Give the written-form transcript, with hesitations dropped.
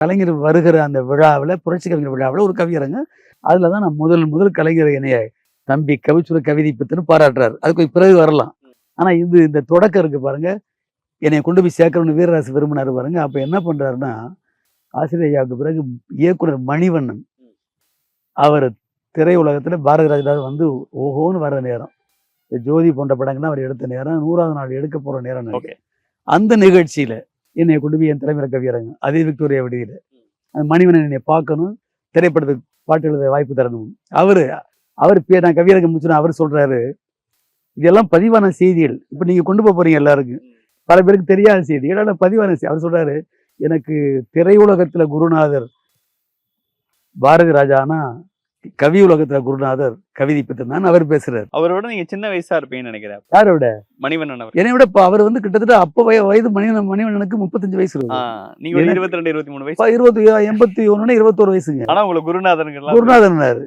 கலைஞர் வருகிற அந்த விழாவில், புரட்சி கவிஞர் விழாவில் ஒரு கவியரங்க. அதில் தான் நான் முதல் கலைஞர் என்னைய தம்பி கவிச்சுர கவிதை பித்துன்னு பாராட்டுறாரு. அதுக்கு பிறகு வரலாம். ஆனால் இந்த தொடக்கம் இருக்கு பாருங்க, என்னை கொண்டு போய் சேர்க்கணும்னு வீரராசு விரும்பினாரு பாருங்க. அப்போ என்ன பண்றாருன்னா, ஆசிரியர் ஐயாவுக்கு பிறகு இயக்குனர் மணிவண்ணன் அவர் திரையுலகத்துல பாரதி ராஜா வந்து ஓஹோன்னு வர்ற நேரம், ஜோதி போன்ற படங்கள்லாம் அவர் எடுத்த நேரம், 100வது நாள் எடுக்க போற நேரம். அந்த நிகழ்ச்சியில என்னை கொண்டு போய் என் தலைமையில கவியரங்க, அதே விக்டோரியா விடுதியில, மணிவண்ணன் என்னை பார்க்கணும், திரைப்படத்துக்கு பாட்டு எழுத வாய்ப்பு தரணும். அவர் நான் கவியரங்க முடிச்சுனா அவர் சொல்றாரு, இதெல்லாம் பதிவான செய்திகள், இப்ப நீங்க கொண்டு போறீங்க எல்லாருக்கும், பல பேருக்கு தெரியாத செய்திகள், ஆனால் பதிவான செய்தி. அவர் சொல்றாரு, எனக்கு திரையுலகத்துல குருநாதர் பாரதி ராஜானா, கவி உலகத்துல குருநாதர் கவிதை பித்தன் அவர் பேசுறாரு. அவரோட நீங்க சின்ன வயசா இருப்பீங்கன்னு நினைக்கிறேன். யாரோட? மணிவண்ணன் அவர். என்னை விட அவர் வந்து கிட்டத்தட்ட அப்ப வயது மணிவண்ணனுக்கு 35 வயசு இருக்கு. நீங்க 22 23 வயசு. 81 21 வயசுங்க. ஆனா உங்களுக்கு குருநாதன்